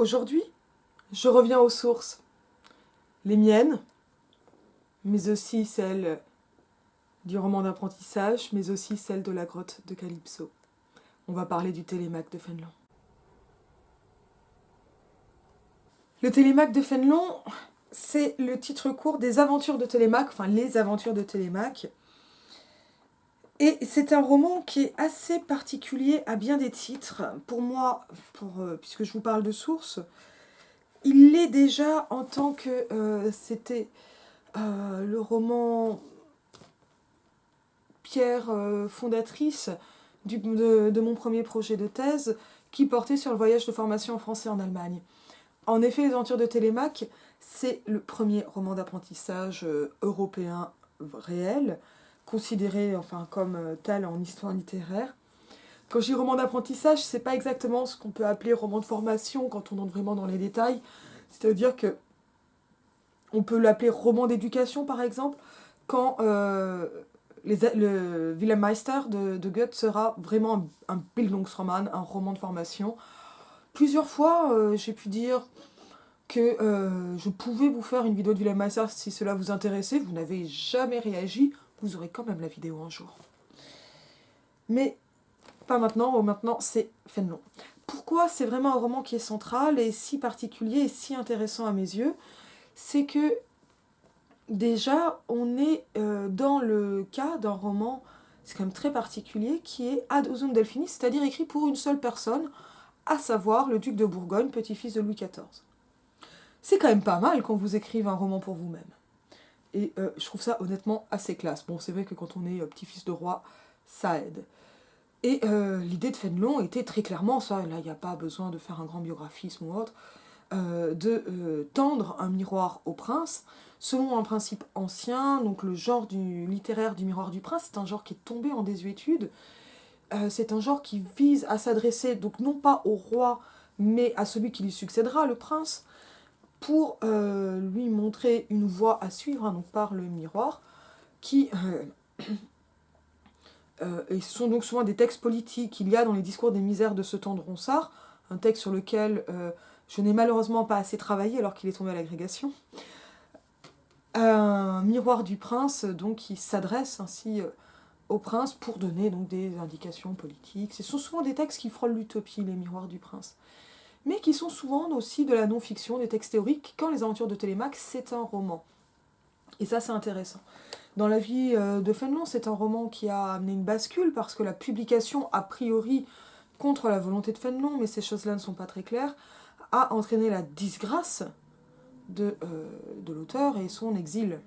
Aujourd'hui, je reviens aux sources, les miennes, mais aussi celles du roman d'apprentissage, mais aussi celles de la grotte de Calypso. On va parler du Télémaque de Fénelon. Le Télémaque de Fénelon, c'est le titre court des aventures de Télémaque, enfin les aventures de Télémaque. Et c'est un roman qui est assez particulier à bien des titres. Pour moi, puisque je vous parle de sources, il l'est déjà en tant que c'était le roman pierre fondatrice de mon premier projet de thèse qui portait sur le voyage de formation en français en Allemagne. En effet, Les Aventures de Télémaque, c'est le premier roman d'apprentissage européen réel, considéré comme tel en histoire littéraire. Quand je dis roman d'apprentissage, c'est pas exactement ce qu'on peut appeler roman de formation quand on entre vraiment dans les détails. C'est-à-dire que on peut l'appeler roman d'éducation, par exemple, quand le Wilhelm Meister de Goethe sera vraiment un Bildungsroman, un roman de formation. Plusieurs fois, j'ai pu dire que je pouvais vous faire une vidéo de Wilhelm Meister si cela vous intéressait. Vous n'avez jamais réagi, vous aurez quand même la vidéo un jour. Mais pas maintenant, maintenant c'est Fénelon. Pourquoi c'est vraiment un roman qui est central et si particulier et si intéressant à mes yeux? C'est que déjà, on est dans le cas d'un roman, c'est quand même très particulier, qui est ad usum Delphinis, c'est-à-dire écrit pour une seule personne, à savoir le duc de Bourgogne, petit-fils de Louis XIV. C'est quand même pas mal quand vous écrivez un roman pour vous-même. Et je trouve ça honnêtement assez classe. Bon, c'est vrai que quand on est petit-fils de roi, ça aide. Et l'idée de Fénelon était très clairement ça, là il n'y a pas besoin de faire un grand biographisme ou autre, de tendre un miroir au prince, selon un principe ancien, donc le genre littéraire du miroir du prince, c'est un genre qui est tombé en désuétude, c'est un genre qui vise à s'adresser, donc non pas au roi, mais à celui qui lui succédera, le prince, pour lui montrer une voie à suivre, hein, donc par le miroir, qui... et ce sont donc souvent des textes politiques qu'il y a dans les discours des misères de ce temps de Ronsard, un texte sur lequel je n'ai malheureusement pas assez travaillé alors qu'il est tombé à l'agrégation. Un miroir du prince, donc, qui s'adresse ainsi au prince pour donner donc, des indications politiques. Ce sont souvent des textes qui frôlent l'utopie, les miroirs du prince. Mais qui sont souvent aussi de la non-fiction, des textes théoriques, quand Les Aventures de Télémaque, c'est un roman. Et ça, c'est intéressant. Dans la vie de Fénelon, c'est un roman qui a amené une bascule, parce que la publication, a priori, contre la volonté de Fénelon, mais ces choses-là ne sont pas très claires, a entraîné la disgrâce de l'auteur et son exil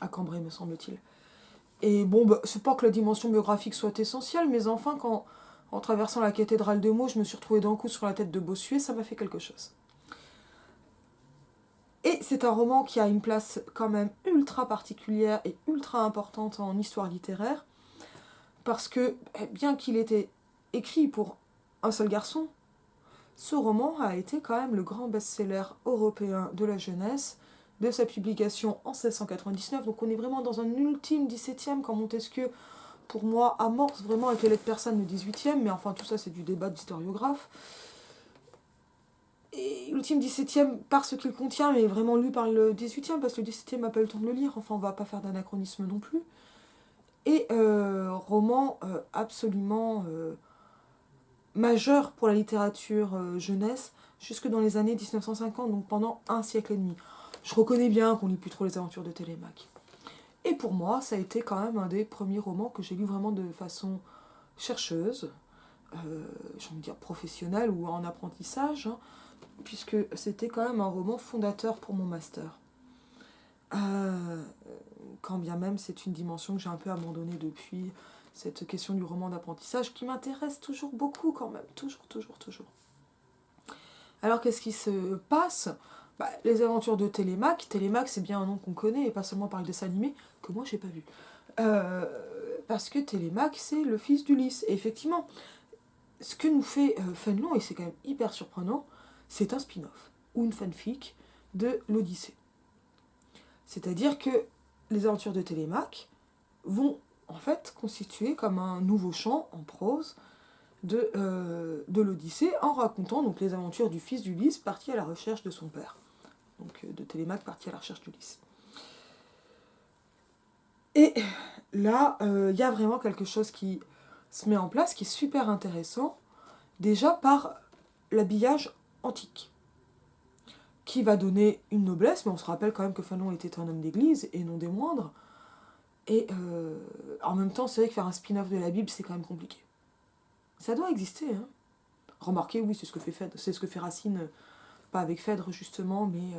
à Cambrai, me semble-t-il. Et bon, c'est pas que la dimension biographique soit essentielle, mais enfin, en traversant la cathédrale de Meaux, je me suis retrouvée d'un coup sur la tête de Bossuet, ça m'a fait quelque chose. Et c'est un roman qui a une place quand même ultra particulière et ultra importante en histoire littéraire, parce que, bien qu'il était écrit pour un seul garçon, ce roman a été quand même le grand best-seller européen de la jeunesse, de sa publication en 1699, donc on est vraiment dans un ultime 17e quand Montesquieu, pour moi, amorce vraiment avec les lettres persanes le 18e, mais enfin tout ça c'est du débat d'historiographe. Et l'ultime 17e par ce qu'il contient, mais vraiment lu par le 18e, parce que le 17e n'a pas eu le temps de le lire, enfin on va pas faire d'anachronisme non plus. Et roman absolument majeur pour la littérature jeunesse, jusque dans les années 1950, donc pendant un siècle et demi. Je reconnais bien qu'on lit plus trop Les Aventures de Télémaque. Et pour moi, ça a été quand même un des premiers romans que j'ai lu vraiment de façon chercheuse, j'ai envie de dire professionnelle ou en apprentissage, hein, puisque c'était quand même un roman fondateur pour mon master. Quand bien même c'est une dimension que j'ai un peu abandonnée depuis, cette question du roman d'apprentissage qui m'intéresse toujours beaucoup quand même, toujours. Alors qu'est-ce qui se passe? Les Aventures de Télémaque, Télémaque c'est bien un nom qu'on connaît et pas seulement par le dessin animé, que moi j'ai pas vu. Parce que Télémaque c'est le fils d'Ulysse. Et effectivement, ce que nous fait Fénelon, et c'est quand même hyper surprenant, c'est un spin-off, ou une fanfic de l'Odyssée. C'est-à-dire que les Aventures de Télémaque vont en fait constituer comme un nouveau chant en prose de l'Odyssée en racontant donc les aventures du fils d'Ulysse parti à la recherche de son père. Donc de Télémaque parti à la recherche d'Ulysse. Et là, y a vraiment quelque chose qui se met en place, qui est super intéressant, déjà par l'habillage antique, qui va donner une noblesse, mais on se rappelle quand même que Phanon était un homme d'église, et non des moindres, et en même temps, c'est vrai que faire un spin-off de la Bible, c'est quand même compliqué. Ça doit exister, hein. Remarquez, oui, c'est ce que fait Racine, pas avec Phèdre justement, mais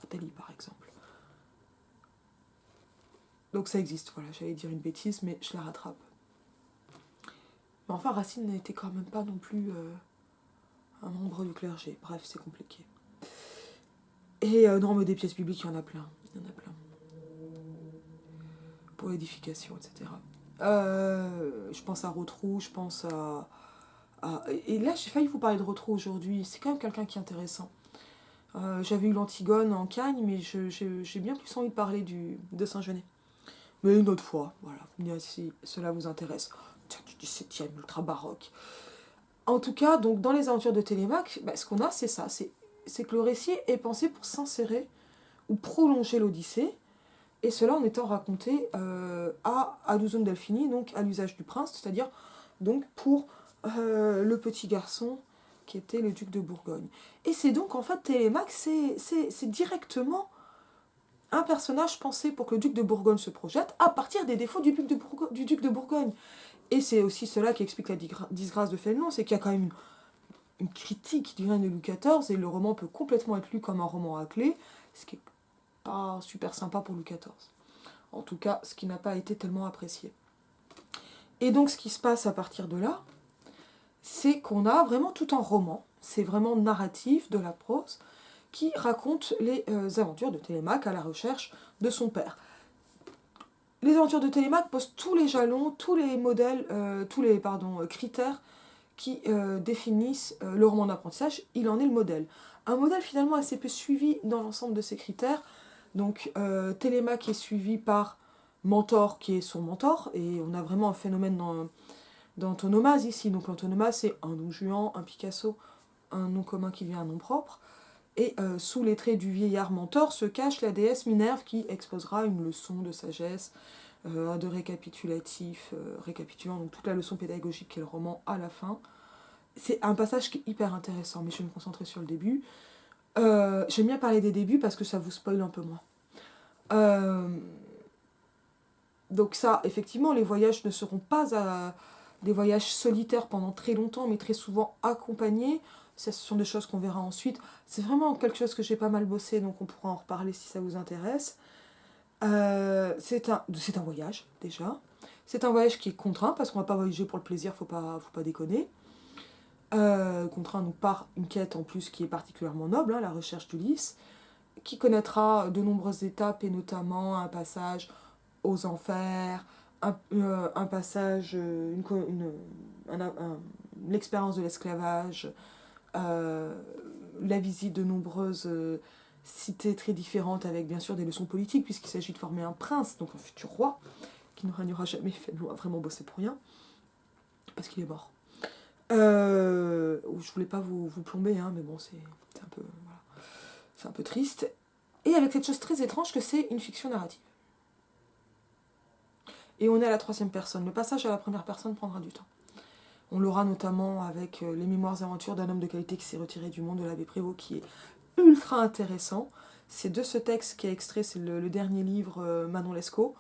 Athalie par exemple. Donc ça existe, voilà, j'allais dire une bêtise, mais je la rattrape. Mais enfin, Racine n'était quand même pas non plus un membre du clergé. Bref, c'est compliqué. Et non, mais des pièces bibliques, il y en a plein. Il y en a plein. Pour l'édification, etc. Je pense à Rotrou, je pense et là, j'ai failli vous parler de Rotrou aujourd'hui. C'est quand même quelqu'un qui est intéressant. J'avais eu l'Antigone en Cagne, mais j'ai bien plus envie de parler de Saint-Genet. Mais une autre fois, voilà. Vous me direz si cela vous intéresse. Tiens, du 17e, ultra baroque. En tout cas, donc dans les aventures de Télémaque, ce qu'on a, c'est ça. C'est que le récit est pensé pour s'insérer ou prolonger l'Odyssée, et cela en étant raconté à l'usum Delphini, donc à l'usage du prince, c'est-à-dire donc pour le petit garçon qui était le duc de Bourgogne. Et c'est donc en fait Télémaque, c'est directement un personnage pensé pour que le duc de Bourgogne se projette à partir des défauts du duc de Bourgogne. Et c'est aussi cela qui explique la disgrâce de Fénelon, c'est qu'il y a quand même une critique du règne de Louis XIV, et le roman peut complètement être lu comme un roman à clé, ce qui est pas super sympa pour Louis XIV. En tout cas, ce qui n'a pas été tellement apprécié. Et donc ce qui se passe à partir de là, c'est qu'on a vraiment tout un roman, c'est vraiment narratif de la prose, qui raconte les aventures de Télémaque à la recherche de son père. Les aventures de Télémaque posent tous les jalons, tous les modèles, critères qui définissent le roman d'apprentissage. Il en est le modèle. Un modèle finalement assez peu suivi dans l'ensemble de ces critères. Donc Télémaque est suivi par Mentor qui est son mentor, et on a vraiment un phénomène d'antonomase ici. Donc l'antonomase, c'est un nom juan, un Picasso, un nom commun qui devient un nom propre. Et sous les traits du vieillard mentor se cache la déesse Minerve qui exposera une leçon de sagesse, de récapitulatif, récapitulant donc toute la leçon pédagogique qu'est le roman à la fin. C'est un passage qui est hyper intéressant, mais je vais me concentrer sur le début. J'aime bien parler des débuts parce que ça vous spoil un peu moins. Donc ça, effectivement, les voyages ne seront pas des voyages solitaires pendant très longtemps, mais très souvent accompagnés. Ça, ce sont des choses qu'on verra ensuite. C'est vraiment quelque chose que j'ai pas mal bossé, donc on pourra en reparler si ça vous intéresse. C'est un voyage, déjà. C'est un voyage qui est contraint, parce qu'on va pas voyager pour le plaisir, faut pas déconner. Contraint donc par une quête en plus qui est particulièrement noble, hein, la recherche d'Ulysse, qui connaîtra de nombreuses étapes, et notamment un passage aux enfers, un passage, l'expérience de l'esclavage, la visite de nombreuses cités très différentes, avec bien sûr des leçons politiques, puisqu'il s'agit de former un prince, donc un futur roi, qui ne régnera jamais. Fénelon a vraiment bossé pour rien, parce qu'il est mort. Je voulais pas vous plomber, hein, mais bon, c'est un peu, voilà, c'est un peu triste. Et avec cette chose très étrange que c'est une fiction narrative. Et on est à la 3e personne. Le passage à la 1re personne prendra du temps. On l'aura notamment avec les mémoires et aventures d'un homme de qualité qui s'est retiré du monde de l'abbé Prévost, qui est ultra intéressant. C'est de ce texte qui est extrait, c'est le dernier livre, Manon Lescaut.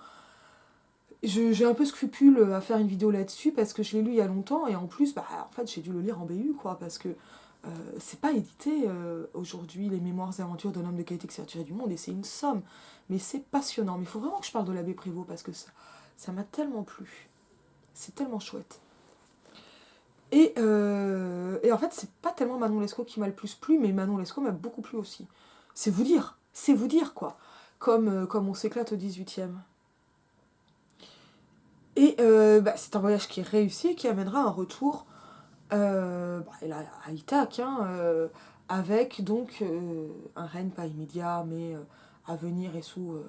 J'ai un peu scrupule à faire une vidéo là-dessus parce que je l'ai lu il y a longtemps, et en plus, en fait, j'ai dû le lire en BU, quoi, parce que c'est pas édité aujourd'hui, les mémoires et aventures d'un homme de qualité qui s'est retiré du monde, et c'est une somme. Mais c'est passionnant. Mais il faut vraiment que je parle de l'abbé Prévost parce que ça m'a tellement plu. C'est tellement chouette. Et en fait, c'est pas tellement Manon Lescaut qui m'a le plus plu, mais Manon Lescaut m'a beaucoup plu aussi. C'est vous dire, quoi. Comme on s'éclate au 18e. Et c'est un voyage qui est réussi, qui amènera un retour à Ithaque, hein, avec donc un règne pas immédiat, mais à venir et sous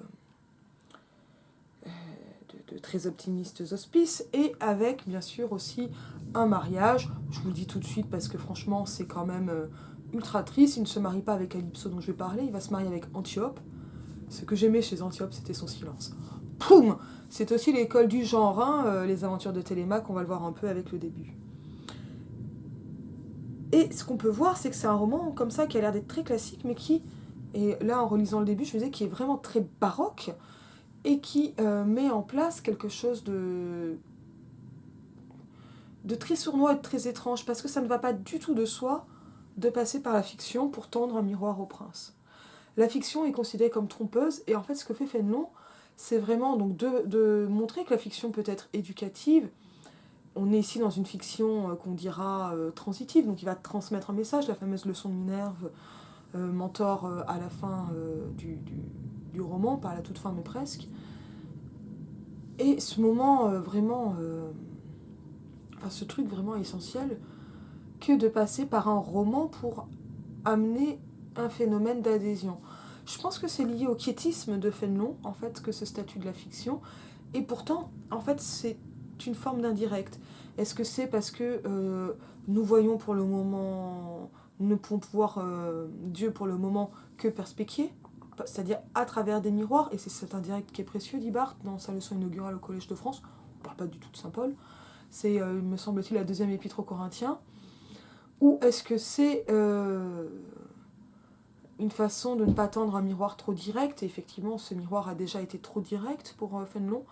de très optimistes auspices, et avec bien sûr aussi un mariage. Je vous le dis tout de suite parce que franchement c'est quand même ultra triste. Il ne se marie pas avec Calypso dont je vais parler, il va se marier avec Antiope. Ce que j'aimais chez Antiope, c'était son silence. Poum! C'est aussi l'école du genre, hein, les aventures de Télémaque, on va le voir un peu avec le début. Et ce qu'on peut voir, c'est que c'est un roman comme ça qui a l'air d'être très classique, mais qui, et là en relisant le début, je me disais, qui est vraiment très baroque, et qui met en place quelque chose de très sournois et de très étrange, parce que ça ne va pas du tout de soi de passer par la fiction pour tendre un miroir au prince. La fiction est considérée comme trompeuse, et en fait ce que fait Fénelon, c'est vraiment donc de montrer que la fiction peut être éducative. On est ici dans une fiction qu'on dira transitive, donc il va transmettre un message, la fameuse leçon de Minerve, mentor à la fin du roman, pas à la toute fin mais presque. Et ce moment enfin ce truc vraiment essentiel, que de passer par un roman pour amener un phénomène d'adhésion. Je pense que c'est lié au quiétisme de Fénelon, en fait, que ce statut de la fiction, et pourtant, en fait, c'est une forme d'indirect. Est-ce que c'est parce que nous voyons pour le moment, nous ne pouvons voir Dieu pour le moment que perspéquier, c'est-à-dire à travers des miroirs, et c'est cet indirect qui est précieux, dit Barthes, dans sa leçon inaugurale au Collège de France. On ne parle pas du tout de Saint Paul, c'est, me semble-t-il, la deuxième épître aux Corinthiens. Ou est-ce que c'est une façon de ne pas tendre un miroir trop direct, et effectivement ce miroir a déjà été trop direct pour Fénelon,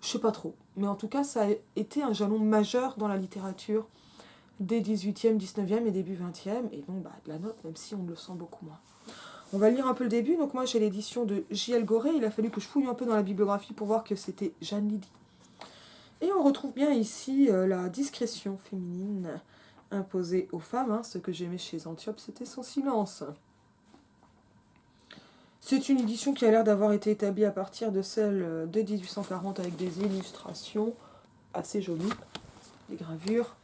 je sais pas trop, mais en tout cas ça a été un jalon majeur dans la littérature des 18e, 19e et début 20e, et donc de la note, même si on le sent beaucoup moins. On va lire un peu le début. Donc moi j'ai l'édition de J.L. Goré, il a fallu que je fouille un peu dans la bibliographie pour voir que c'était Jeanne Lydie. Et on retrouve bien ici la discrétion féminine imposée aux femmes, hein. Ce que j'aimais chez Antiope, c'était son silence. C'est une édition qui a l'air d'avoir été établie à partir de celle de 1840 avec des illustrations assez jolies, des gravures.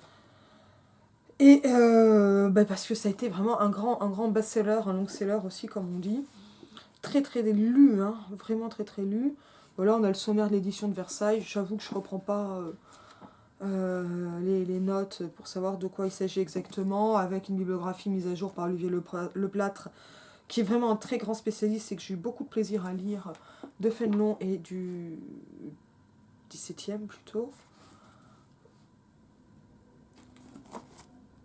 Et parce que ça a été vraiment un grand best-seller, un long-seller aussi comme on dit. Très très lu, hein, vraiment très très lu. Voilà, on a le sommaire de l'édition de Versailles. J'avoue que je ne reprends pas les notes pour savoir de quoi il s'agit exactement, avec une bibliographie mise à jour par Olivier Leplâtre, qui est vraiment un très grand spécialiste et que j'ai eu beaucoup de plaisir à lire, de Fénelon et du 17e plutôt.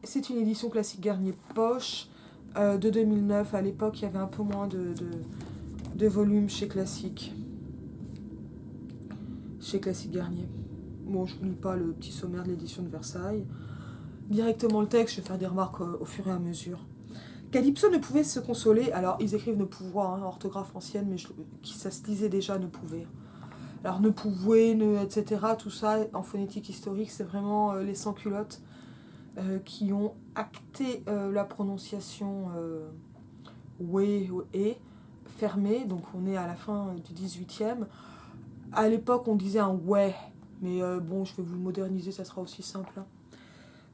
C'est une édition classique Garnier Poche de 2009. À l'époque, il y avait un peu moins de volume chez Classique. Chez Classique Garnier. Bon, je ne vous lis pas le petit sommaire de l'édition de Versailles. Directement le texte, je vais faire des remarques au fur et à mesure. Calypso ne pouvait se consoler, alors ils écrivent ne pouvoir, hein, orthographe ancienne, mais ça se lisait déjà ne pouvait. Alors ne pouvait, etc., tout ça, en phonétique historique, c'est vraiment les sans-culottes qui ont acté la prononciation ouais et fermée, donc on est à la fin du 18e. À l'époque, on disait un ouais, mais bon, je vais vous le moderniser, ça sera aussi simple. Hein.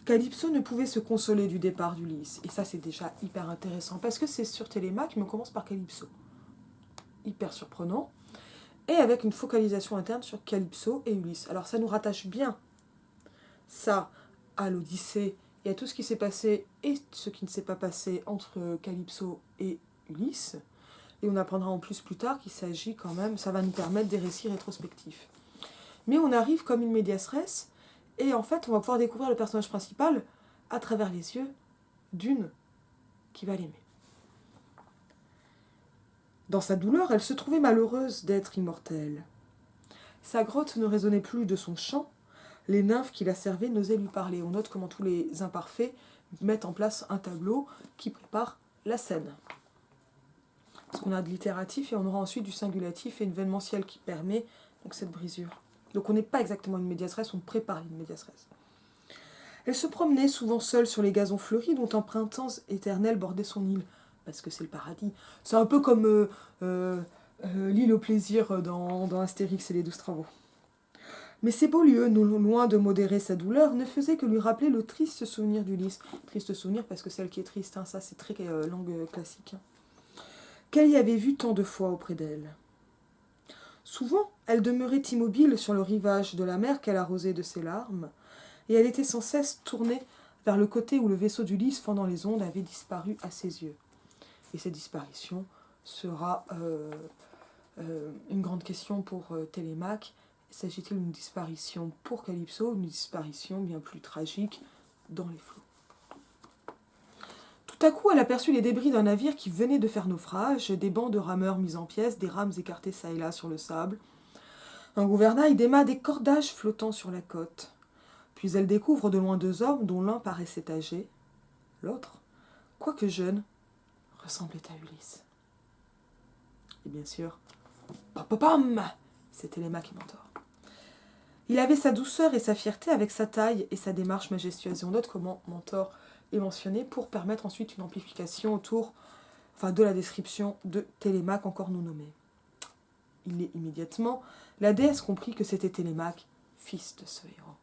Calypso ne pouvait se consoler du départ d'Ulysse. Et ça, c'est déjà hyper intéressant, parce que c'est sur Télémaque, mais on commence par Calypso. Hyper surprenant. Et avec une focalisation interne sur Calypso et Ulysse. Alors ça nous rattache bien ça à l'Odyssée et à tout ce qui s'est passé et ce qui ne s'est pas passé entre Calypso et Ulysse. Et on apprendra en plus tard qu'il s'agit quand même, ça va nous permettre des récits rétrospectifs. Mais on arrive comme une medias res, et en fait on va pouvoir découvrir le personnage principal à travers les yeux d'une qui va l'aimer. Dans sa douleur, elle se trouvait malheureuse d'être immortelle. Sa grotte ne résonnait plus de son chant, les nymphes qui la servaient n'osaient lui parler. On note comment tous les imparfaits mettent en place un tableau qui prépare la scène. Parce qu'on a de l'itératif et on aura ensuite du singulatif et une événementiel qui permet donc cette brisure. Donc on n'est pas exactement une medias res, on prépare une medias res. Elle se promenait souvent seule sur les gazons fleuris dont un printemps éternel bordait son île, parce que c'est le paradis. C'est un peu comme l'île au plaisir dans Astérix et les 12 travaux. Mais ces beaux lieux, loin de modérer sa douleur, ne faisaient que lui rappeler le triste souvenir d'Ulysse. Triste souvenir parce que celle qui est triste, hein, ça c'est très langue classique. Hein. Qu'elle y avait vu tant de fois auprès d'elle. Souvent, elle demeurait immobile sur le rivage de la mer qu'elle arrosait de ses larmes, et elle était sans cesse tournée vers le côté où le vaisseau d'Ulysse fendant les ondes avait disparu à ses yeux. Et cette disparition sera une grande question pour Télémaque. S'agit-il d'une disparition pour Calypso, une disparition bien plus tragique dans les flots? Tout à coup, elle aperçut les débris d'un navire qui venait de faire naufrage, des bancs de rameurs mis en pièces, des rames écartées çà et là sur le sable, un gouvernail, des mâts, des cordages flottant sur la côte. Puis elle découvre de loin deux hommes dont l'un paraissait âgé, l'autre, quoique jeune, ressemblait à Ulysse. Et bien sûr, pam pam pam, c'était Télémaque et Mentor. Il avait sa douceur et sa fierté avec sa taille et sa démarche majestueuse. Et on note comment Mentor est mentionné pour permettre ensuite une amplification autour de la description de Télémaque encore non nommé. Il est immédiatement, la déesse comprit que c'était Télémaque, fils de ce héros.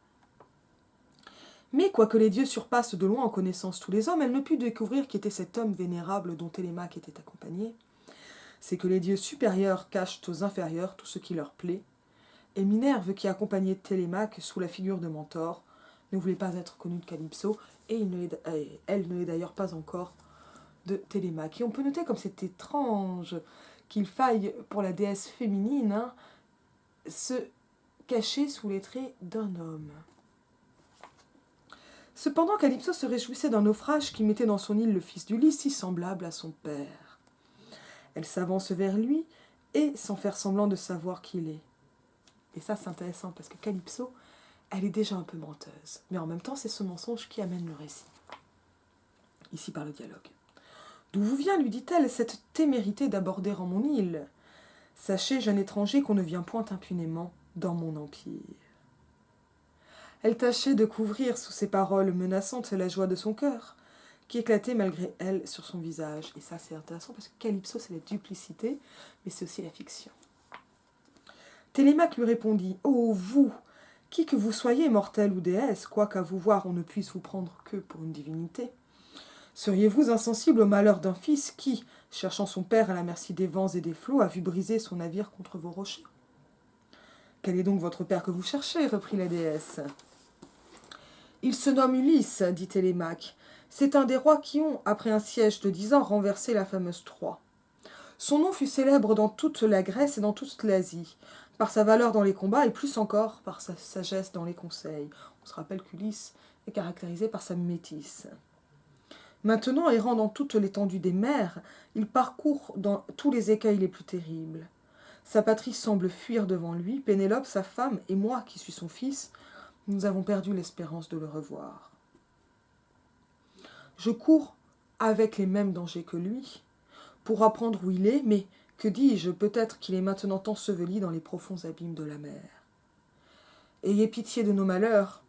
Mais quoique les dieux surpassent de loin en connaissance tous les hommes, elle ne put découvrir qui était cet homme vénérable dont Télémaque était accompagné. C'est que les dieux supérieurs cachent aux inférieurs tout ce qui leur plaît, et Minerve, qui accompagnait Télémaque sous la figure de Mentor, ne voulait pas être connue de Calypso, et elle ne l'est d'ailleurs pas encore de Télémaque. Et on peut noter comme c'est étrange qu'il faille, pour la déesse féminine, se cacher sous les traits d'un homme. Cependant, Calypso se réjouissait d'un naufrage qui mettait dans son île le fils d'Ulysse, si semblable à son père. Elle s'avance vers lui, et sans faire semblant de savoir qui il est. Et ça, c'est intéressant, parce que Calypso, elle est déjà un peu menteuse. Mais en même temps, c'est ce mensonge qui amène le récit. Ici, par le dialogue. D'où vous vient, lui dit-elle, cette témérité d'aborder en mon île? Sachez, jeune étranger, qu'on ne vient point impunément dans mon empire. Elle tâchait de couvrir sous ces paroles menaçantes la joie de son cœur, qui éclatait malgré elle sur son visage. Et ça, c'est intéressant, parce que Calypso, c'est la duplicité, mais c'est aussi la fiction. Télémaque lui répondit « Ô vous, qui que vous soyez, mortel ou déesse, quoiqu'à vous voir on ne puisse vous prendre que pour une divinité, seriez-vous insensible au malheur d'un fils qui, cherchant son père à la merci des vents et des flots, a vu briser son navire contre vos rochers? Quel est donc votre père que vous cherchez? Reprit la déesse. Il se nomme Ulysse, dit Télémaque. C'est un des rois qui ont, après un siège de 10 ans, renversé la fameuse Troie. Son nom fut célèbre dans toute la Grèce et dans toute l'Asie, par sa valeur dans les combats et plus encore par sa sagesse dans les conseils. On se rappelle qu'Ulysse est caractérisé par sa métisse. Maintenant, errant dans toute l'étendue des mers, il parcourt dans tous les écueils les plus terribles. Sa patrie semble fuir devant lui. Pénélope, sa femme, et moi, qui suis son fils, nous avons perdu l'espérance de le revoir. Je cours avec les mêmes dangers que lui, pour apprendre où il est, mais, que dis-je, peut-être qu'il est maintenant enseveli dans les profonds abîmes de la mer. Ayez pitié de nos malheurs,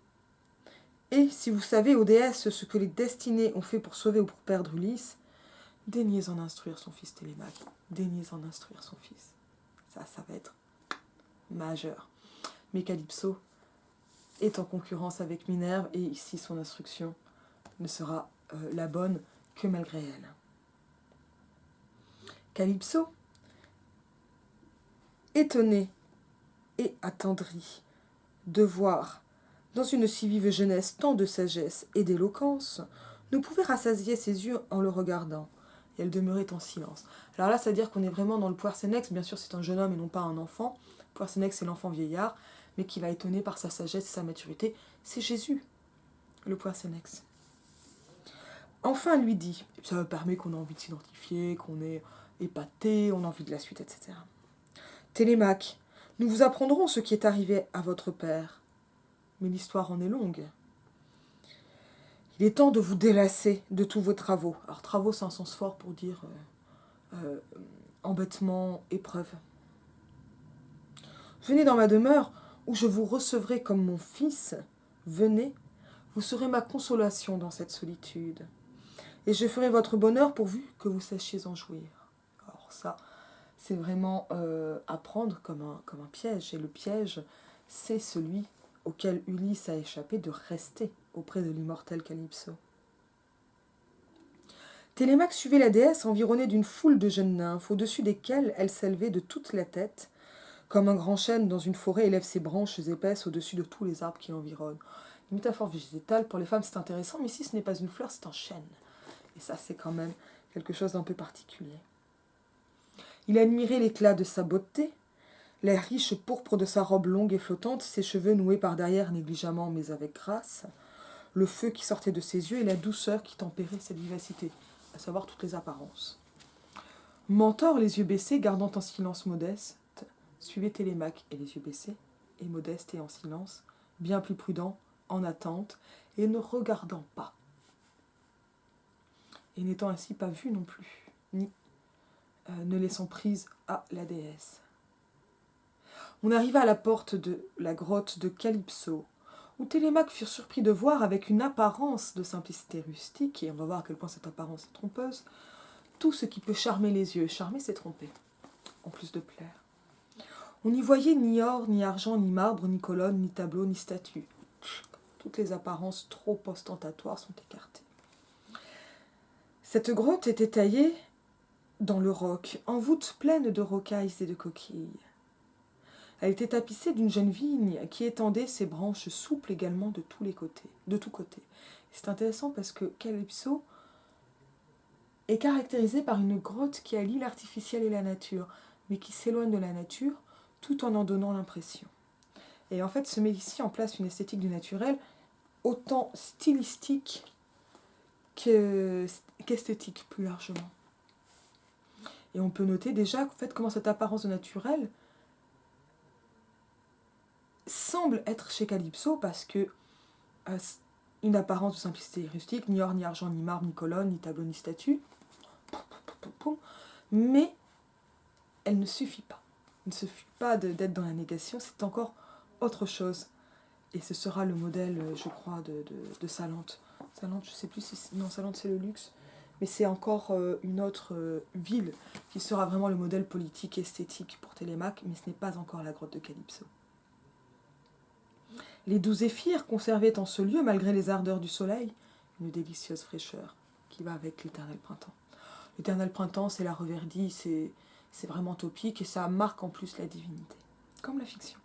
et si vous savez, ô déesse, ce que les destinés ont fait pour sauver ou pour perdre Ulysse, daignez en instruire son fils Télémaque, daignez en instruire son fils. Ça va être majeur. Mais Calypso est en concurrence avec Minerve, et ici son instruction ne sera la bonne que malgré elle. Calypso, étonnée et attendrie de voir dans une si vive jeunesse tant de sagesse et d'éloquence, ne pouvait rassasier ses yeux en le regardant, et elle demeurait en silence. Alors là, c'est-à-dire qu'on est vraiment dans le Poirsénèque, bien sûr c'est un jeune homme et non pas un enfant. Poirsénèque, c'est l'enfant vieillard, mais qui va étonner par sa sagesse et sa maturité. C'est Jésus, le Poirsénèque. Enfin, elle lui dit, ça permet qu'on ait envie de s'identifier, qu'on est épaté, on a envie de la suite, etc. Télémaque, nous vous apprendrons ce qui est arrivé à votre père. Mais l'histoire en est longue. Il est temps de vous délasser de tous vos travaux. Alors, travaux, c'est un sens fort pour dire embêtement, épreuve. Venez dans ma demeure, où je vous recevrai comme mon fils. Venez, vous serez ma consolation dans cette solitude. Et je ferai votre bonheur pourvu que vous sachiez en jouir. Alors ça, c'est vraiment à prendre comme un piège. Et le piège, c'est celui auquel Ulysse a échappé de rester auprès de l'immortel Calypso. Télémaque suivait la déesse environnée d'une foule de jeunes nymphes, au-dessus desquelles elle s'élevait de toute la tête, Comme un grand chêne dans une forêt élève ses branches épaisses au-dessus de tous les arbres qui l'environnent. Une métaphore végétale, pour les femmes c'est intéressant, mais ici ce n'est pas une fleur, c'est un chêne. Et ça c'est quand même quelque chose d'un peu particulier. Il admirait l'éclat de sa beauté, l'air riche pourpre de sa robe longue et flottante, ses cheveux noués par derrière négligemment mais avec grâce, le feu qui sortait de ses yeux et la douceur qui tempérait cette vivacité, à savoir toutes les apparences. Mentor, les yeux baissés, gardant un silence modeste, suivait Télémaque et les yeux baissés, et modeste et en silence, bien plus prudent, en attente, et ne regardant pas. Et n'étant ainsi pas vu non plus, ni ne laissant prise à la déesse. On arriva à la porte de la grotte de Calypso, où Télémaque fut surpris de voir, avec une apparence de simplicité rustique, et on va voir à quel point cette apparence est trompeuse, tout ce qui peut charmer les yeux. Charmer, c'est tromper, en plus de plaire. On n'y voyait ni or, ni argent, ni marbre, ni colonne, ni tableau, ni statue. Toutes les apparences trop ostentatoires sont écartées. Cette grotte était taillée dans le roc, en voûte pleine de rocailles et de coquilles. Elle était tapissée d'une jeune vigne qui étendait ses branches souples également de tous côtés. C'est intéressant parce que Calypso est caractérisée par une grotte qui allie l'artificiel et la nature, mais qui s'éloigne de la nature tout en donnant l'impression. Et en fait, se met ici en place une esthétique du naturel autant stylistique qu'esthétique plus largement. Et on peut noter déjà en fait, comment cette apparence de naturel semble être chez Calypso parce que une apparence de simplicité rustique, ni or, ni argent, ni marbre, ni colonne, ni tableau, ni statue, mais elle ne suffit pas. Il ne suffit pas d'être dans la négation, c'est encore autre chose. Et ce sera le modèle, je crois, de Salente. Salente, je ne sais plus si... Non, Salente, c'est le luxe. Mais c'est encore une autre ville qui sera vraiment le modèle politique esthétique pour Télémaque, mais ce n'est pas encore la grotte de Calypso. Les 12 zéphyrs conservaient en ce lieu, malgré les ardeurs du soleil, une délicieuse fraîcheur qui va avec l'éternel printemps. L'éternel printemps, c'est la reverdie, c'est vraiment topique et ça marque en plus la divinité, comme la fiction.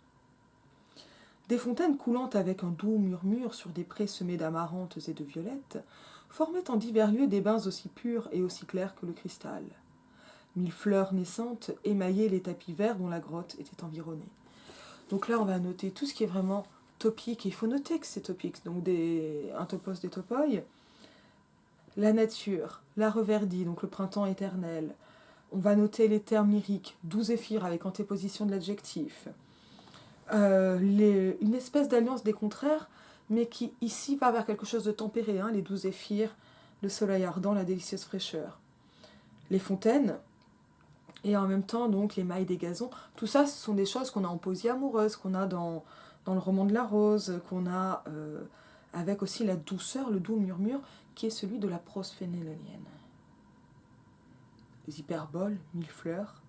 Des fontaines coulant avec un doux murmure sur des prés semés d'amaranthes et de violettes formaient en divers lieux des bains aussi purs et aussi clairs que le cristal. 1000 fleurs naissantes émaillaient les tapis verts dont la grotte était environnée. Donc là, on va noter tout ce qui est vraiment topique. Il faut noter que c'est topique, donc un topos, des topoi. La nature, la reverdie, donc le printemps éternel. On va noter les termes lyriques, 12 zéphyrs avec antéposition de l'adjectif. Une espèce d'alliance des contraires, mais qui ici va vers quelque chose de tempéré, les 12 zéphyrs, le soleil ardent, la délicieuse fraîcheur. Les fontaines, et en même temps donc les mailles des gazons, tout ça ce sont des choses qu'on a en poésie amoureuse, qu'on a dans le roman de la rose, qu'on a avec aussi la douceur, le doux murmure, qui est celui de la prose fénélonienne. Les hyperboles, 1000 fleurs,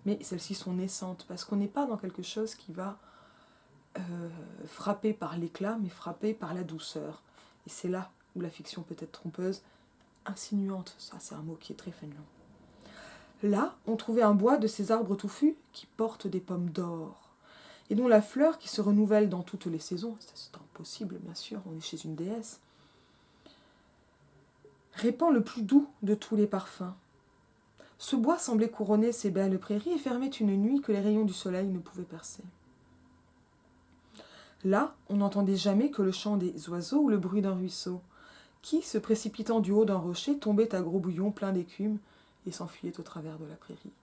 mais celles-ci sont naissantes, parce qu'on n'est pas dans quelque chose qui va frapper par l'éclat, mais frapper par la douceur. Et c'est là où la fiction peut être trompeuse, insinuante, ça c'est un mot qui est très fénelon. Là, on trouvait un bois de ces arbres touffus qui portent des pommes d'or, et dont la fleur, qui se renouvelle dans toutes les saisons, c'est impossible bien sûr, on est chez une déesse, répand le plus doux de tous les parfums. Ce bois semblait couronner ces belles prairies et fermait une nuit que les rayons du soleil ne pouvaient percer. Là, on n'entendait jamais que le chant des oiseaux ou le bruit d'un ruisseau, qui, se précipitant du haut d'un rocher, tombait à gros bouillons pleins d'écume et s'enfuyait au travers de la prairie.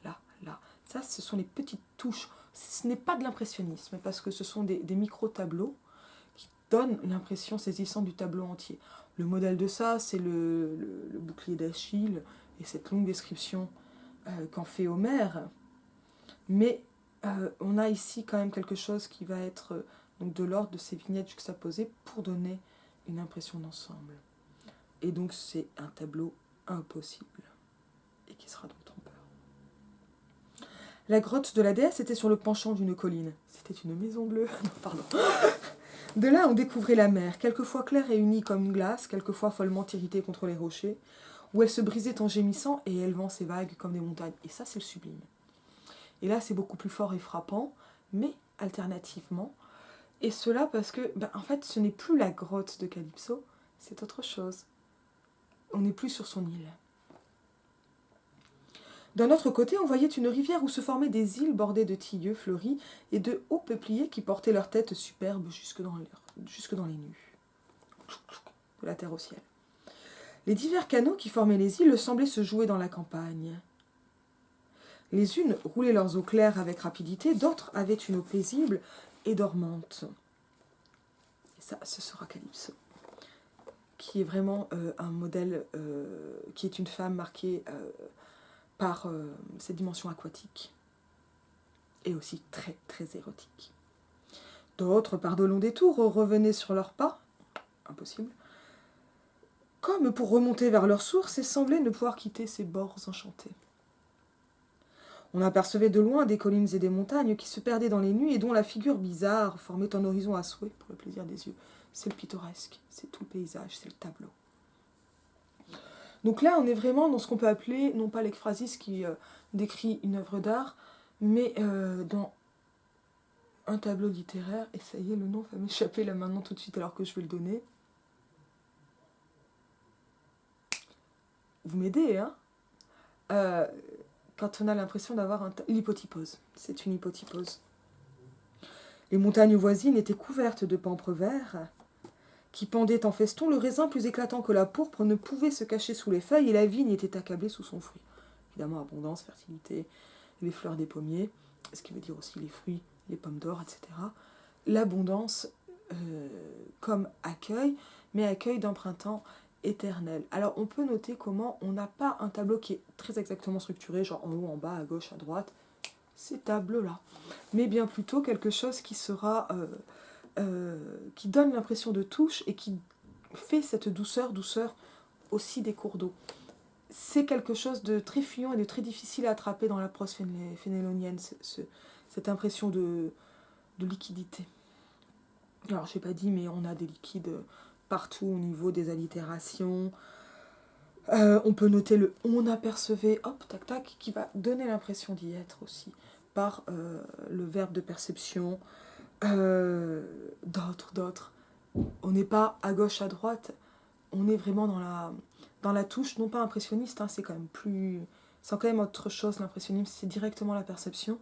Là, ça, ce sont les petites touches. Ce n'est pas de l'impressionnisme, parce que ce sont des micro-tableaux qui donnent l'impression saisissante du tableau entier. Le modèle de ça, c'est le bouclier d'Achille et cette longue description qu'en fait Homère. Mais on a ici quand même quelque chose qui va être donc de l'ordre de ces vignettes juxtaposées pour donner une impression d'ensemble. Et donc c'est un tableau impossible et qui sera donc trompeur. La grotte de la déesse était sur le penchant d'une colline. C'était une maison bleue. Non, pardon. De là, on découvrait la mer, quelquefois claire et unie comme une glace, quelquefois follement irritée contre les rochers, où elle se brisait en gémissant et élevant ses vagues comme des montagnes. Et ça, c'est le sublime. Et là, c'est beaucoup plus fort et frappant, mais alternativement. Et cela parce que, en fait, ce n'est plus la grotte de Calypso, c'est autre chose. On n'est plus sur son île. D'un autre côté, on voyait une rivière où se formaient des îles bordées de tilleux fleuris et de hauts peupliers qui portaient leurs têtes superbes jusque dans les nues, de la terre au ciel. Les divers canaux qui formaient les îles semblaient se jouer dans la campagne. Les unes roulaient leurs eaux claires avec rapidité, d'autres avaient une eau paisible et dormante. Et ça, ce sera Calypso, qui est vraiment un modèle, qui est une femme marquée par cette dimension aquatique, et aussi très très érotique. D'autres, par de longs détours, revenaient sur leurs pas, impossible, comme pour remonter vers leur source et semblaient ne pouvoir quitter ces bords enchantés. On apercevait de loin des collines et des montagnes qui se perdaient dans les nuits et dont la figure bizarre formait un horizon à souhait pour le plaisir des yeux. C'est le pittoresque, c'est tout le paysage, c'est le tableau. Donc là, on est vraiment dans ce qu'on peut appeler, non pas l'ekphrasis qui décrit une œuvre d'art, mais dans un tableau littéraire, et ça y est, le nom va m'échapper là maintenant tout de suite alors que je vais le donner. Vous m'aidez, hein quand on a l'impression d'avoir l'hypotypose. C'est une hypotypose. Les montagnes voisines étaient couvertes de pampres verts qui pendaient en feston. Le raisin, plus éclatant que la pourpre, ne pouvait se cacher sous les feuilles et la vigne était accablée sous son fruit. Évidemment, abondance, fertilité, les fleurs des pommiers, ce qui veut dire aussi les fruits, les pommes d'or, etc. L'abondance comme accueil, mais accueil d'un printemps éternel. Alors on peut noter comment on n'a pas un tableau qui est très exactement structuré, genre en haut, en bas, à gauche, à droite, ces tableaux-là, mais bien plutôt quelque chose qui sera, qui donne l'impression de touche et qui fait cette douceur aussi des cours d'eau. C'est quelque chose de très fuyant et de très difficile à attraper dans la prose fénélonienne, cette impression de liquidité. Alors je n'ai pas dit, mais on a des liquides partout au niveau des allitérations. On peut noter le on apercevait, hop, tac, tac, qui va donner l'impression d'y être aussi, par le verbe de perception. D'autres. On n'est pas à gauche, à droite, on est vraiment dans la touche, non pas impressionniste, hein, c'est quand même autre chose l'impressionnisme, c'est directement la perception.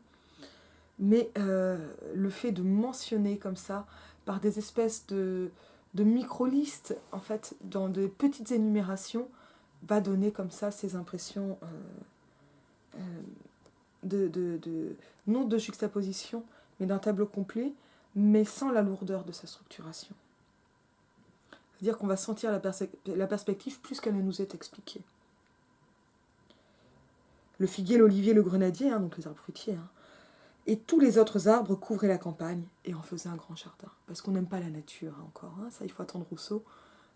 Mais le fait de mentionner comme ça, par des espèces de micro-listes, en fait, dans de petites énumérations, va donner comme ça ces impressions non de juxtaposition, mais d'un tableau complet, mais sans la lourdeur de sa structuration. C'est-à-dire qu'on va sentir la perspective plus qu'elle ne nous est expliquée. Le figuier, l'olivier, le grenadier, hein, donc les arbres fruitiers, hein, et tous les autres arbres couvraient la campagne et en faisaient un grand jardin. Parce qu'on n'aime pas la nature, hein, encore. Hein, ça, il faut attendre Rousseau.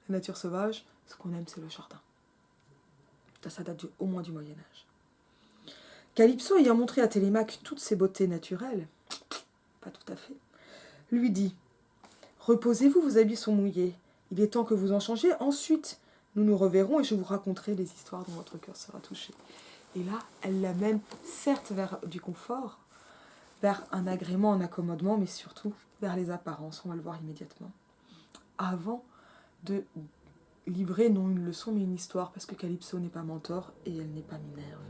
La nature sauvage, ce qu'on aime, c'est le jardin. Ça date au moins du Moyen-Âge. Calypso, ayant montré à Télémaque toutes ses beautés naturelles, pas tout à fait, lui dit « Reposez-vous, vos habits sont mouillés. Il est temps que vous en changiez. Ensuite, nous nous reverrons et je vous raconterai les histoires dont votre cœur sera touché. » Et là, elle l'amène certes vers du confort, vers un agrément, un accommodement, mais surtout vers les apparences, on va le voir immédiatement, avant de livrer non une leçon mais une histoire, parce que Calypso n'est pas Mentor et elle n'est pas Minerve.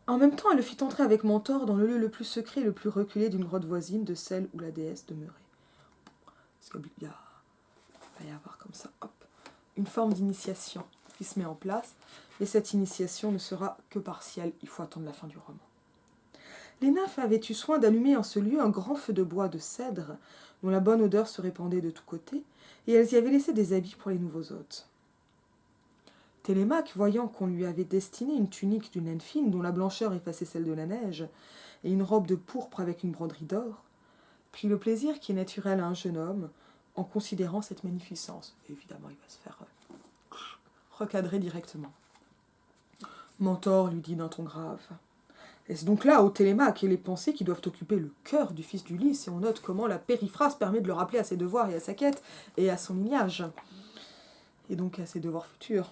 En même temps, elle le fit entrer avec Mentor dans le lieu le plus secret et le plus reculé d'une grotte voisine de celle où la déesse demeurait. Parce qu'il va y avoir comme ça, hop, une forme d'initiation qui se met en place, et cette initiation ne sera que partielle, il faut attendre la fin du roman. Les nymphes avaient eu soin d'allumer en ce lieu un grand feu de bois de cèdre, dont la bonne odeur se répandait de tous côtés, et elles y avaient laissé des habits pour les nouveaux hôtes. Télémaque, voyant qu'on lui avait destiné une tunique d'une laine fine dont la blancheur effaçait celle de la neige, et une robe de pourpre avec une broderie d'or, prit le plaisir qui est naturel à un jeune homme en considérant cette magnificence. Et évidemment, il va se faire recadrer directement. Mentor, lui dit d'un ton grave. Est-ce donc là, au Télémaque, et les pensées qui doivent occuper le cœur du fils d'Ulysse, et on note comment la périphrase permet de le rappeler à ses devoirs et à sa quête, et à son lignage, et donc à ses devoirs futurs.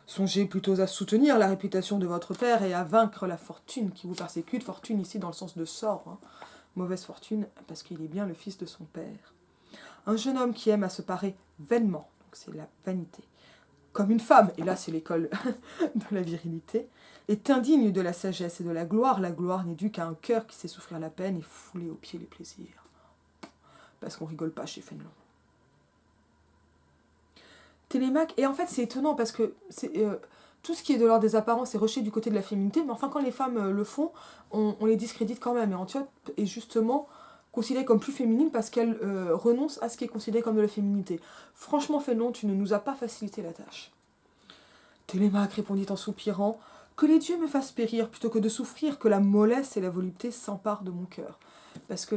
Songez plutôt à soutenir la réputation de votre père et à vaincre la fortune qui vous persécute. Fortune ici dans le sens de sort, hein. Mauvaise fortune parce qu'il est bien le fils de son père. Un jeune homme qui aime à se parer vainement, donc c'est la vanité, comme une femme, et là c'est l'école de la virilité, est indigne de la sagesse et de la gloire. La gloire n'est due qu'à un cœur qui sait souffrir la peine et fouler aux pieds les plaisirs. Parce qu'on rigole pas chez Fénelon. Télémaque, et en fait c'est étonnant parce que tout ce qui est de l'ordre des apparences est rejeté du côté de la féminité, mais enfin quand les femmes le font, on les discrédite quand même. Et Antiope est justement considérée comme plus féminine parce qu'elle renonce à ce qui est considéré comme de la féminité. Franchement Fénelon, tu ne nous as pas facilité la tâche. Télémaque répondit en soupirant, que les dieux me fassent périr plutôt que de souffrir, que la mollesse et la volupté s'emparent de mon cœur. Parce que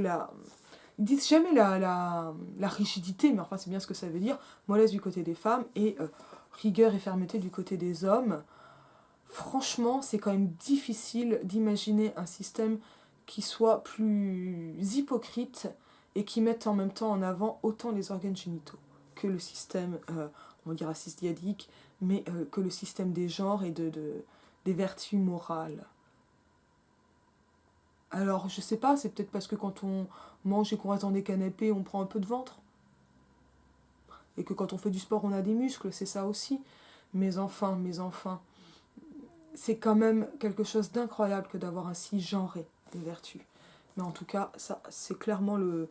ils disent jamais la rigidité, mais enfin c'est bien ce que ça veut dire, mollesse du côté des femmes et rigueur et fermeté du côté des hommes. Franchement, c'est quand même difficile d'imaginer un système qui soit plus hypocrite et qui mette en même temps en avant autant les organes génitaux que le système, on va dire cisdiadique, mais que le système des genres et des vertus morales. Alors, je sais pas, c'est peut-être parce que quand on mange et qu'on reste dans des canapés, on prend un peu de ventre. Et que quand on fait du sport, on a des muscles, c'est ça aussi. Mais enfin, c'est quand même quelque chose d'incroyable que d'avoir ainsi genré des vertus. Mais en tout cas, ça, c'est clairement le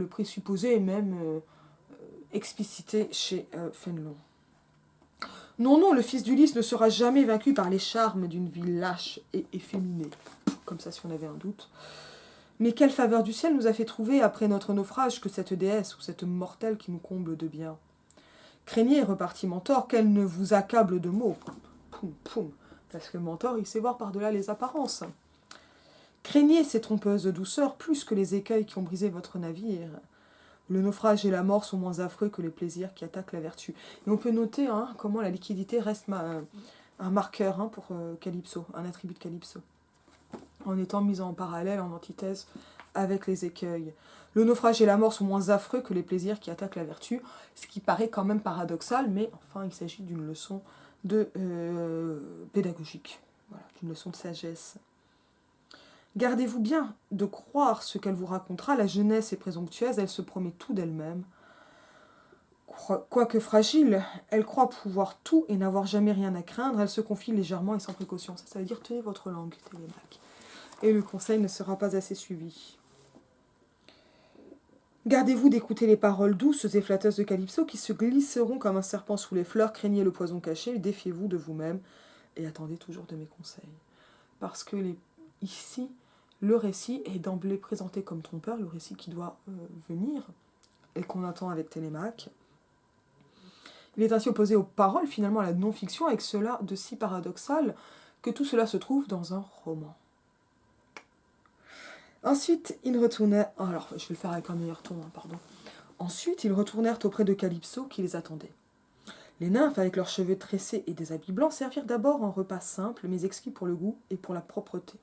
présupposé et même explicité chez Fénelon. Non, le fils d'Ulysse ne sera jamais vaincu par les charmes d'une vie lâche et efféminée. Comme ça, si on avait un doute. Mais quelle faveur du ciel nous a fait trouver, après notre naufrage, que cette déesse ou cette mortelle qui nous comble de bien. Craignez, repartit Mentor, qu'elle ne vous accable de mots. Poum, poum. Parce que Mentor, il sait voir par-delà les apparences. Craignez ces trompeuses douceurs plus que les écueils qui ont brisé votre navire. Le naufrage et la mort sont moins affreux que les plaisirs qui attaquent la vertu. Et on peut noter comment la liquidité reste un marqueur pour Calypso, un attribut de Calypso, en étant mise en parallèle, en antithèse avec les écueils. Le naufrage et la mort sont moins affreux que les plaisirs qui attaquent la vertu, ce qui paraît quand même paradoxal, mais enfin il s'agit d'une leçon pédagogique, voilà, d'une leçon de sagesse. Gardez-vous bien de croire ce qu'elle vous racontera, la jeunesse est présomptueuse, elle se promet tout d'elle-même. Quoique fragile, elle croit pouvoir tout et n'avoir jamais rien à craindre, elle se confie légèrement et sans précaution. Ça veut dire tenez votre langue, Télémaque. Et le conseil ne sera pas assez suivi. Gardez-vous d'écouter les paroles douces et flatteuses de Calypso qui se glisseront comme un serpent sous les fleurs, craignez le poison caché, défiez-vous de vous-même et attendez toujours de mes conseils. Parce que ici, le récit est d'emblée présenté comme trompeur, le récit qui doit venir et qu'on attend avec Télémaque. Il est ainsi opposé aux paroles, finalement à la non-fiction, avec cela de si paradoxal que tout cela se trouve dans un roman. Ensuite, ils retournèrent... Alors, je vais le faire avec un meilleur ton, pardon. Ensuite, ils retournèrent auprès de Calypso qui les attendait. Les nymphes, avec leurs cheveux tressés et des habits blancs, servirent d'abord un repas simple, mais exquis pour le goût et pour la propreté.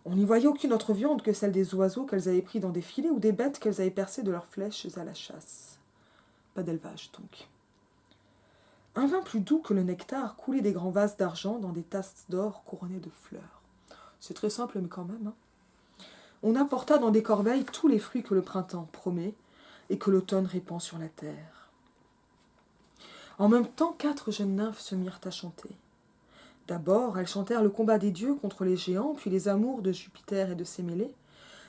On n'y voyait aucune autre viande que celle des oiseaux qu'elles avaient pris dans des filets ou des bêtes qu'elles avaient percées de leurs flèches à la chasse. Pas d'élevage, donc. Un vin plus doux que le nectar coulait des grands vases d'argent dans des tasses d'or couronnées de fleurs. C'est très simple, mais quand même. On apporta dans des corbeilles tous les fruits que le printemps promet et que l'automne répand sur la terre. En même temps, 4 jeunes nymphes se mirent à chanter. D'abord, elles chantèrent le combat des dieux contre les géants, puis les amours de Jupiter et de Sémélé,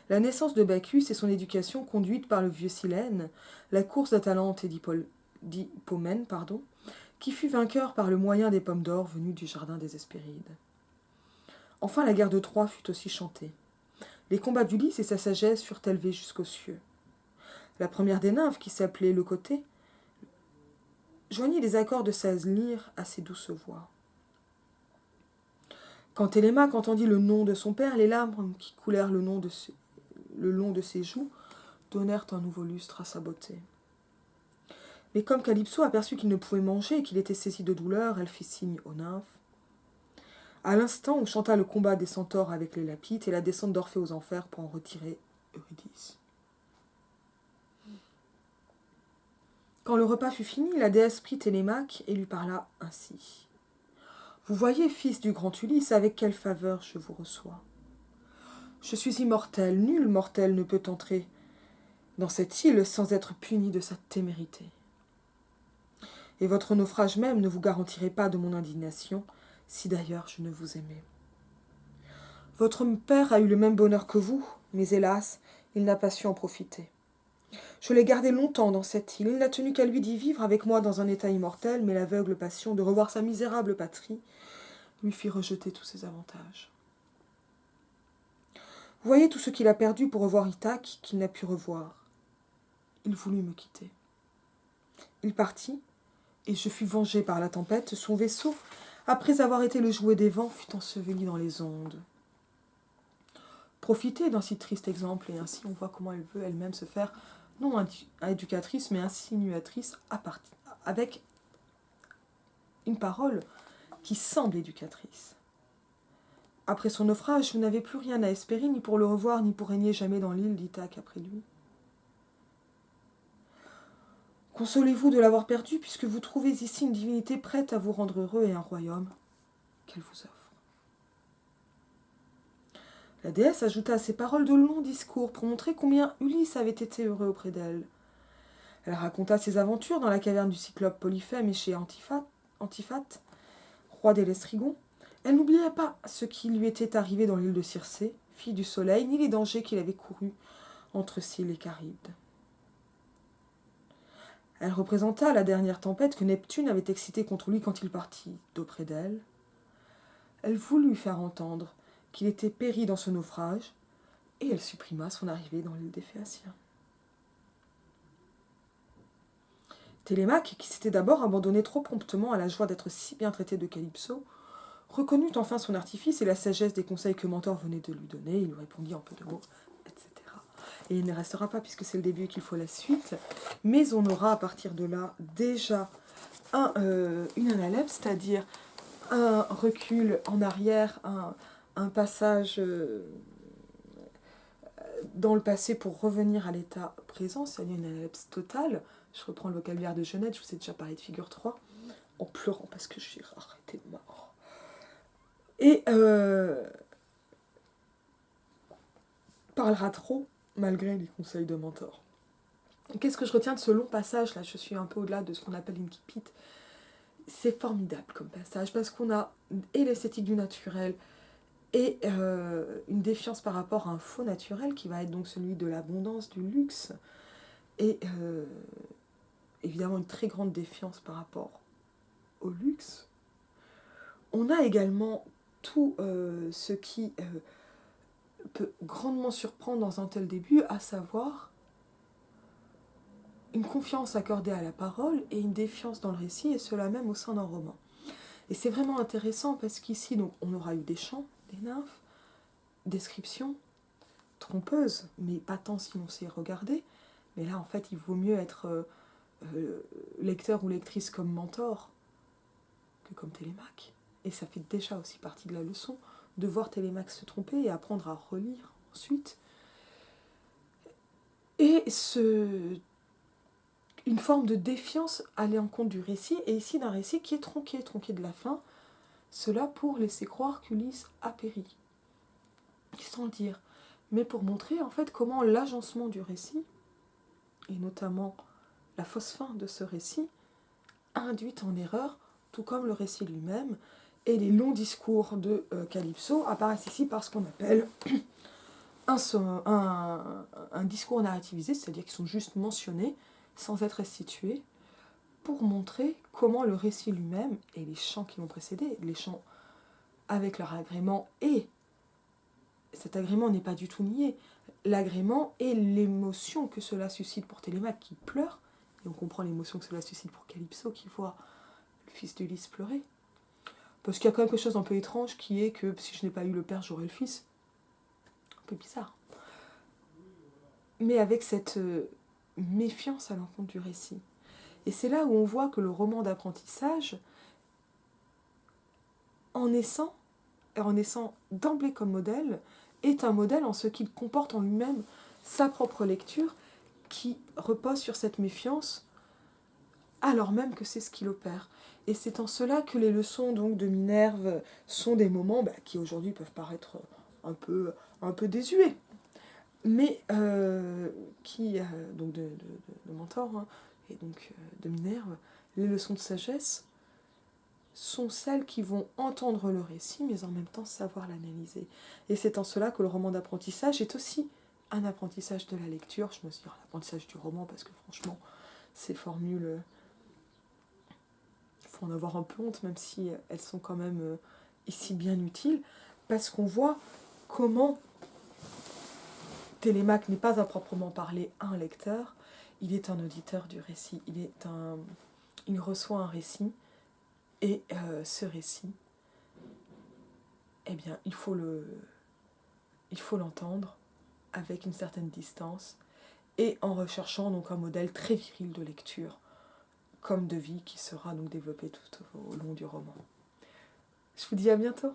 la naissance de Bacchus et son éducation conduite par le vieux Silène, la course d'Atalante et d'Hippomène, qui fut vainqueur par le moyen des pommes d'or venues du jardin des Hespérides. Enfin, la guerre de Troie fut aussi chantée. Les combats d'Ulysse et sa sagesse furent élevés jusqu'aux cieux. La première des nymphes, qui s'appelait Leucotée, joignit les accords de sa lyre à ses douces voix. Quand Télémaque entendit le nom de son père, les larmes qui coulèrent le long de ses joues donnèrent un nouveau lustre à sa beauté. Mais comme Calypso aperçut qu'il ne pouvait manger et qu'il était saisi de douleur, elle fit signe aux nymphes. À l'instant où chanta le combat des centaures avec les Lapites et la descente d'Orphée aux enfers pour en retirer Eurydice. Quand le repas fut fini, la déesse prit Télémaque et lui parla ainsi. Vous voyez, fils du grand Ulysse, avec quelle faveur je vous reçois. Je suis immortel, nul mortel ne peut entrer dans cette île sans être puni de sa témérité. Et votre naufrage même ne vous garantirait pas de mon indignation, si d'ailleurs je ne vous aimais. Votre père a eu le même bonheur que vous, mais hélas, il n'a pas su en profiter. Je l'ai gardé longtemps dans cette île, il n'a tenu qu'à lui d'y vivre avec moi dans un état immortel, mais l'aveugle passion de revoir sa misérable patrie lui fit rejeter tous ses avantages. Vous voyez tout ce qu'il a perdu pour revoir Ithaque, qu'il n'a pu revoir. Il voulut me quitter. Il partit, et je fus vengé par la tempête. Son vaisseau, après avoir été le jouet des vents, fut enseveli dans les ondes. Profitez d'un si triste exemple, et ainsi on voit comment elle veut elle-même se faire, non éducatrice, mais insinuatrice, avec une parole qui semble éducatrice. Après son naufrage, vous n'avez plus rien à espérer, ni pour le revoir, ni pour régner jamais dans l'île d'Ithaque après lui. Consolez-vous de l'avoir perdu, puisque vous trouvez ici une divinité prête à vous rendre heureux et un royaume qu'elle vous offre. La déesse ajouta à ces paroles de longs discours pour montrer combien Ulysse avait été heureux auprès d'elle. Elle raconta ses aventures dans la caverne du cyclope Polyphème et chez Antiphate, roi des Lestrygons. Elle n'oubliait pas ce qui lui était arrivé dans l'île de Circé, fille du soleil, ni les dangers qu'il avait courus entre Scyle et Charybde. Elle représenta la dernière tempête que Neptune avait excitée contre lui quand il partit d'auprès d'elle. Elle voulut faire entendre qu'il était péri dans ce naufrage, et elle supprima son arrivée dans l'île des Phéaciens. Télémaque, qui s'était d'abord abandonné trop promptement à la joie d'être si bien traité de Calypso, reconnut enfin son artifice et la sagesse des conseils que Mentor venait de lui donner. Il lui répondit en peu de mots, etc. Et il ne restera pas, puisque c'est le début et qu'il faut la suite, mais on aura à partir de là déjà une analepse, c'est-à-dire un recul en arrière, un passage dans le passé pour revenir à l'état présent, c'est-à-dire une analepse totale. Je reprends le vocabulaire de Genette, je vous ai déjà parlé de figure 3, en pleurant parce que j'ai arrêté de mort. Et parlera trop, malgré les conseils de Mentor. Qu'est-ce que je retiens de ce long passage, là, je suis un peu au-delà de ce qu'on appelle une kipite. C'est formidable comme passage, parce qu'on a et l'esthétique du naturel, et une défiance par rapport à un faux naturel, qui va être donc celui de l'abondance, du luxe, et évidemment une très grande défiance par rapport au luxe. On a également tout ce qui peut grandement surprendre dans un tel début, à savoir une confiance accordée à la parole et une défiance dans le récit, et cela même au sein d'un roman. Et c'est vraiment intéressant parce qu'ici, donc, on aura eu des chants, des nymphes, descriptions trompeuses, mais pas tant si on sait regarder. Mais là, en fait, il vaut mieux être lecteur ou lectrice comme Mentor que comme Télémaque. Et ça fait déjà aussi partie de la leçon de voir Télémaque se tromper et apprendre à relire ensuite. Et une forme de défiance à l'encontre du récit, et ici d'un récit qui est tronqué de la fin, cela pour laisser croire qu'Ulysse a péri, sans le dire, mais pour montrer en fait comment l'agencement du récit, et notamment la fausse fin de ce récit, induit en erreur, tout comme le récit lui-même, et les longs discours de Calypso apparaissent ici par ce qu'on appelle un discours narrativisé, c'est-à-dire qu'ils sont juste mentionnés, sans être restitués, pour montrer comment le récit lui-même, et les chants qui l'ont précédé, les chants avec leur agrément, et cet agrément n'est pas du tout nié, l'agrément et l'émotion que cela suscite pour Télémaque qui pleure, et on comprend l'émotion que cela suscite pour Calypso qui voit le fils d'Ulysse pleurer. Parce qu'il y a quand même quelque chose d'un peu étrange qui est que si je n'ai pas eu le père, j'aurai le fils. Un peu bizarre. Mais avec cette méfiance à l'encontre du récit. Et c'est là où on voit que le roman d'apprentissage, en naissant d'emblée comme modèle, est un modèle en ce qu'il comporte en lui-même sa propre lecture qui repose sur cette méfiance alors même que c'est ce qu'il opère. Et c'est en cela que les leçons donc, de Minerve sont des moments qui aujourd'hui peuvent paraître un peu désuets, mais qui, donc de Mentor, hein, et donc de Minerve, les leçons de sagesse sont celles qui vont entendre le récit, mais en même temps savoir l'analyser. Et c'est en cela que le roman d'apprentissage est aussi un apprentissage de la lecture. Je me suis dit l'apprentissage du roman, parce que franchement, ces formules, il faut en avoir un peu honte, même si elles sont quand même ici bien utiles, parce qu'on voit comment Télémaque n'est pas à proprement parler un lecteur, il est un auditeur du récit, il reçoit un récit, et ce récit, eh bien, il faut l'entendre avec une certaine distance, et en recherchant donc un modèle très viril de lecture, comme de vie, qui sera donc développé tout au long du roman. Je vous dis à bientôt.